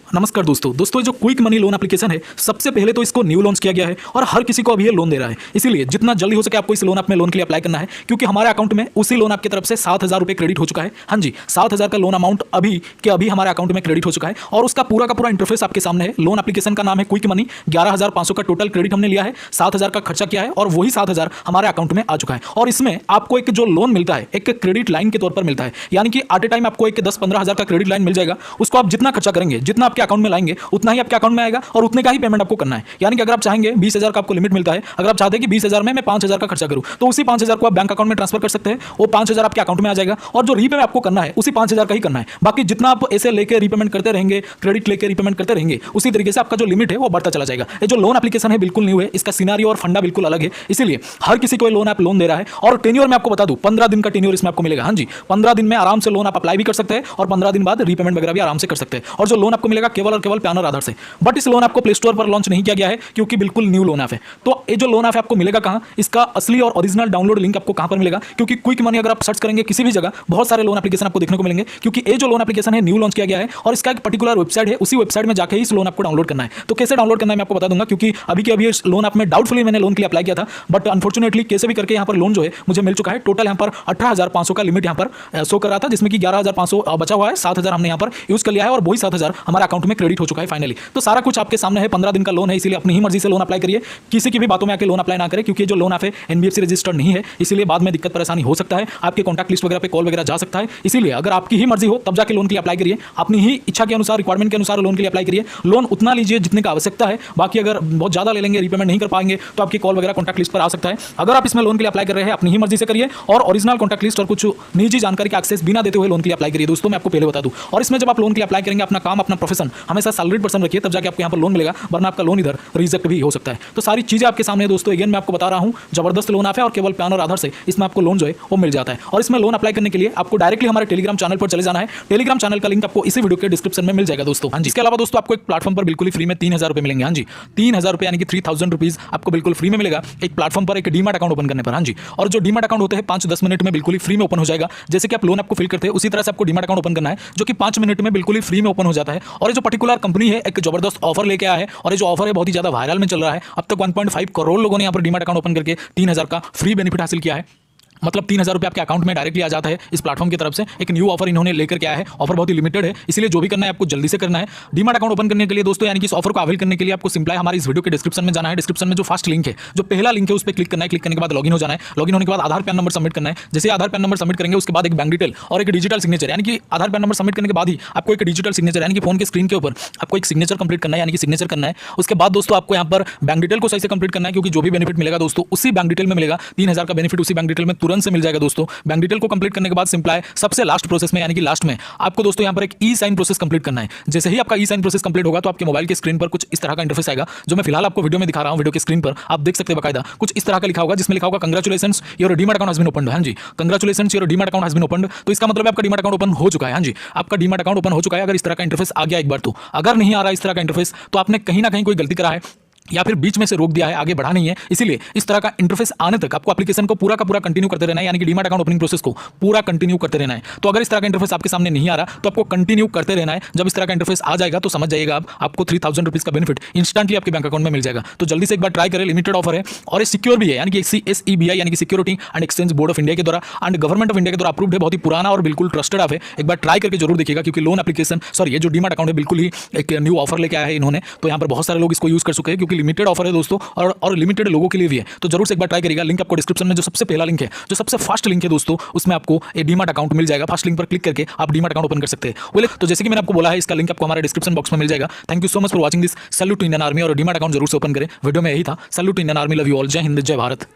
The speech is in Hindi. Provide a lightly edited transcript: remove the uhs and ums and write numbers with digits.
नमस्कार दोस्तों ये जो क्विक मनी लोन एप्लीकेशन है, सबसे पहले तो इसको न्यू लॉन्च किया गया है और हर किसी को अभी ये लोन दे रहा है। इसीलिए जितना जल्दी हो सके आपको इस लोन ऐप में लोन के लिए अप्लाई करना है, क्योंकि हमारे अकाउंट में उसी लोन ऐप की तरफ से 7,000 रुपये क्रेडिट हो चुका है। हाँ जी, 7,000 का लोन अमाउंट अभी के अभी हमारे अकाउंट में क्रेडिट हो चुका है और उसका पूरा का पूरा इंटरफेस आपके सामने है। लोन एप्लीकेशन का नाम है क्विक मनी। 11,500 का टोटल क्रेडिट हमने लिया है, 7,000 का खर्चा किया है और वही 7,000 हमारे अकाउंट में आ चुका है। और इसमें आपको एक जो लोन मिलता है, एक क्रेडिट लाइन के तौर पर मिलता है, यानी कि एट ए टाइम आपको एक 10-15 हज़ार का क्रेडिट लाइन मिल जाएगा। उसको आप जितना खर्चा करेंगे, जितना आपके अकाउंट में लाएंगे, उतना ही आपके अकाउंट में आएगा और उतने का ही पेमेंट आपको करना है। यानी कि अगर आप चाहेंगे 20,000 का आपको लिमिट मिलता है, अगर आप चाहते हैं कि 20,000 में मैं 5,000 का खर्चा करूं, तो उसी 5,000 को आप बैंक अकाउंट में ट्रांसफर कर सकते हैं। वो 5,000 आपके अकाउंट में आ जाएगा और जो रीपे आपको करना है उसी 5,000 का ही करना है। बाकी जितना आप ऐसे लेके रीपेमेंट करते रहेंगे, क्रेडिट लेके रीपेमेंट करते रहेंगे, उसी तरीके से आपका जो लिमिट है वो बढ़ता चला जाएगा। ये जो लोन एप्लीकेशन है बिल्कुल न्यू है, इसका सिनेरियो और फंडा बिल्कुल अलग है। इसीलिए हर किसी को लोन ऐप लोन दे रहा है और टेन्योर में आपको बता दूं 15 दिन का टेन्योर इसमें आपको मिलेगा। हाँ जी, 15 दिन में आराम से लोन आप अप्लाई भी कर सकते हैं और 15 दिन बाद रीपेमेंट वगैरह भी आराम से कर सकते हैं। और जो लोन आपको मिलेगा केवल और केवल पैनर आधार से। बट इस लोन आपको प्ले स्टोर पर लॉन्च नहीं किया गया है क्योंकि बिल्कुल न्यू लोन ऐप है। तो ये जो लोन ऐप आपको मिलेगा कहां, इसका असली और ओरिजिनल डाउनलोड लिंक आपको कहां पर मिलेगा, क्योंकि क्विक मनी अगर आप सर्च करेंगे किसी भी जगह बहुत सारे लोन एप्लीकेशन आपको देखने को मिलेंगे। क्योंकि ये जो लोन एप्लीकेशन है न्यू लॉन्च किया गया है और इसका एक पर्टिकुलर वेबसाइट है, उसी वेबसाइट में जाकर ही इस लोन आपको डाउनलोड करना है। तो कैसे डाउनलोड करना है मैं आपको बता दूंगा, क्योंकि अभी के अभी इस लोन ऐप में डाउटफुली मैंने लोन के लिए अप्लाई किया था, बट अनफॉर्चुनेटली कैसे भी करके यहाँ पर लोन जो है मुझे मिल चुका है। टोटल यहाँ पर 18,500 का लिमिट यहाँ पर शो कर रहा था, जिसमें कि 11,500 बचा हुआ है। 7,000 हमने यहाँ पर यूज कर लिया है और वही 7,000 हमारे अकाउंट में क्रेडिट हो चुका है फाइनली। तो सारा कुछ आपके सामने है। 15 दिन का लोन है, इसीलिए अपनी ही मर्जी से लोन अप्लाई करिए। किसी की भी बातों में आके लोन अप्लाई ना करें, क्योंकि जो लोन ऐप है एनबीएफसी रजिस्टर्ड नहीं है, इसीलिए बाद में दिक्कत परेशानी हो सकता है। आपके कॉन्टैक्ट लिस्ट वगैरह पे कॉल वगैरह जा सकता है। इसीलिए अगर आपकी ही मर्जी हो तब जाके लोन के लिए अप्लाई करिए। अपनी ही इच्छा के अनुसार, रिक्वायरमेंट के अनुसार लोन के लिए अप्लाई करिए। लोन उतना लीजिए जितने का आवश्यकता है। बाकी अगर बहुत ज़्यादा ले लेंगे, रीपेमेंट नहीं कर पाएंगे, तो आपकी कॉल वगैरह कॉन्टैक्ट लिस्ट पर आ सकता है। अगर आप इसमें लोन के लिए अप्लाई कर रहे हैं, अपनी ही मर्जी से करिए और ओरिजिनल कॉन्टैक्ट लिस्ट और कुछ निजी जानकारी का एक्सेस बिना देते हुए लोन के लिए अप्लाई करिए। दोस्तों मैं आपको पहले बता दूं, और इसमें जब आप लोन के लिए अप्लाई करेंगे, अपना काम, अपना प्रोफेशन हमेशा सैलरीड पर्सन रखिए, तब जाके आपको यहाँ पर लोन मिलेगा, वरना आपका लोन इधर रिजेक्ट भी हो सकता है। तो सारी चीजें आपके सामने दोस्तों, अगेन मैं आपको बता रहा हूं, जबरदस्त लोन ऐप है और केवल पैन और आधार से इसमें आपको लोन जो है वो मिल जाता है। और इसमें लोन अप्लाई करने के लिए आपको डायरेक्टली हमारे टेलीग्राम चैनल पर चले जाना है। टेलीग्राम चैनल का लिंक आपको इसी वीडियो के डिस्क्रिप्शन में मिल जाएगा दोस्तों। हाँ जी, इसके अलावा दोस्तों आपको एक प्लेटफॉर्म पर बिल्कुल फ्री में 3,000 रुपये मिलेंगे। हाँ जी, 3,000 रुपये यानी कि 3,000 रुपीज आपको बिल्कुल फ्री में मिलेगा एक प्लेटफॉर्म पर, एक डीमैट अकाउंट ओपन करने पर। हाँ जी, और जो डीमैट अकाउंट होते हैं 5-10 मिनट में बिल्कुल फ्री में ओपन हो जाएगा। जैसे कि आप लोन आपको फिल करते हैं, उसी तरह से आपको डीमैट अकाउंट ओपन करना है, जो कि 5 मिनट में बिल्कुल फ्री में ओपन हो जाता है। और ये जो पर्टिकुलर कंपनी है एक जबरदस्त ऑफर लेके आया है और ये जो ऑफर है बहुत ही ज्यादा वायरल में चल रहा है। अब तक 1.5 करोड़ लोगों ने यहाँ पर डीमैट अकाउंट ओपन करके 3,000 का फ्री बेनिफिट हासिल किया है। मतलब 3,000 रुपये आपके अकाउंट में डायरेक्टली आ जाता है इस प्लेटफॉर्म की तरफ से। एक न्यू ऑफर इन्होंने लेकर के आया है। ऑफर बहुत ही लिमिटेड है, इसलिए जो भी करना है आपको जल्दी से करना है। डीमैट अकाउंट ओपन करने के लिए दोस्तों, यानी कि इस ऑफर को अवेल करने के लिए आपको सिंपल है हमारी इस वीडियो के डिस्क्रिप्शन में जाना है। डिस्क्रिप्शन में जो फर्स्ट लिंक है, जो पहला लिंक है, उस पर क्लिक करना है। क्लिक करने के बाद लॉगिन हो जाना है। लॉगिन होने के बाद आधार पैन नंबर सबमिट करना है। जैसे आधार पैन नंबर सबमिट करेंगे, उसके बाद एक बैंक डिटेल और एक डिजिटल सिग्नेचर, यानी कि आधार पैन नंबर सबमिट करने के बाद ही आपको एक डिजिटल सिग्नेचर, यानी कि फोन के स्क्रीन के ऊपर आपको एक सिग्नेचर कंप्लीट करना है, यानी कि सिग्नेचर करना है। उसके बाद दोस्तों आपको यहाँ पर बैंक डिटेल को सही से कंप्लीट करना है, क्योंकि जो भी बेनिफिट मिलेगा दोस्तों उसी बैंक डिटेल में मिलेगा। 3,000 का बेनिफिट उसी बैंक डिटेल में तुरंत से मिल जाएगा दोस्तों। बैंक डिटेल को कंप्लीट करने के बाद सिंपल है सबसे लास्ट प्रोसेस में, यानी कि लास्ट में आपको दोस्तों यहाँ पर एक ई साइन प्रोसेस कंप्लीट करना है। जैसे ही आपका ई साइन प्रोसेस कंप्लीट होगा तो आपके मोबाइल के स्क्रीन पर कुछ इस तरह का इंटरफेस आएगा, जो मैं फिलहाल आपको वीडियो में दिखा रहा हूं। वीडियो के स्क्रीन पर आप देख सकते हैं बकायदा कुछ इस तरह का लिखा होगा, जिसमें लिखा होगा congratulations your demat account has been opened. हाँ जी, congratulations your demat account has been opened. तो इसका मतलब आपका डीमैट अकाउंट ओपन हो चुका है। हाँ जी, आपका डीमैट अकाउंट ओपन हो चुका है। अगर इस तरह का इंटरफेस आ गया एक बार तो, अगर नहीं आ रहा इस तरह का इंटरफेस, तो आपने कहीं ना कहीं कोई गलती करा है या फिर बीच में से रोक दिया है, आगे बढ़ा नहीं है। इसीलिए इस तरह का इंटरफेस आने तक आपको एप्लीकेशन को पूरा का पूरा कंटिन्यू करते रहना है, यानी कि डीमैट अकाउंट ओपनिंग प्रोसेस को पूरा कंटिन्यू करते रहना है। तो अगर इस तरह का इंटरफेस आपके सामने नहीं आ रहा तो आपको कंटिन्यू करते रहना है। जब इस तरह का इंटरफेस आ जाएगा तो समझ जाइएगा आपको 3,000 रुपीज का बेनिफिट इंस्टेंटली आपके बैंक अकाउंट में मिल जाएगा। तो जल्दी से एक बार ट्राई करें, लिमिटेड ऑफर है और ये सिक्योर भी है, यानी कि SEBI यानी कि security and exchange board of India के द्वारा एंड गवर्नमेंट ऑफ इंडिया के द्वारा अप्रूव्ड है। बहुत ही पुराना और बिल्कुल ट्रस्टेड ऐप है। एक बार ट्राई करके जरूर देखिएगा, क्योंकि लोन एप्लीकेशन ये जो डीमैट अकाउंट है बिल्कुल ही एक न्यू ऑफर लेके आया है इन्होंने। तो यहाँ पर बहुत सारे लोग इसको यूज कर चुके हैं, क्योंकि लिमिटेड ऑफर है दोस्तों और लिमिटेड लोगों के लिए भी है। तो जरूर से एक बार ट्राई करिएगा। लिंक आपको डिस्क्रिप्शन में जो सबसे पहला लिंक है, जो सबसे फर्स्ट लिंक है दोस्तों, उसमें आपको एक डीमैट अकाउंट मिल जाएगा। फर्स्ट लिंक पर क्लिक करके आप डीमैट अकाउंट ओपन कर सकते हैं। बोले तो जैसे कि मैंने आपको बोला है, इसका लिंक आपको हमारे डिस्क्रिप्शन बॉक्स में मिल जाएगा। Thank you so much for watching this. Salute to Indian army और डीमैट अकाउंट जरूर से ओपन करें। वीडियो में यही था। Salute to Indian army, love you all. जय हिंद, जय भारत।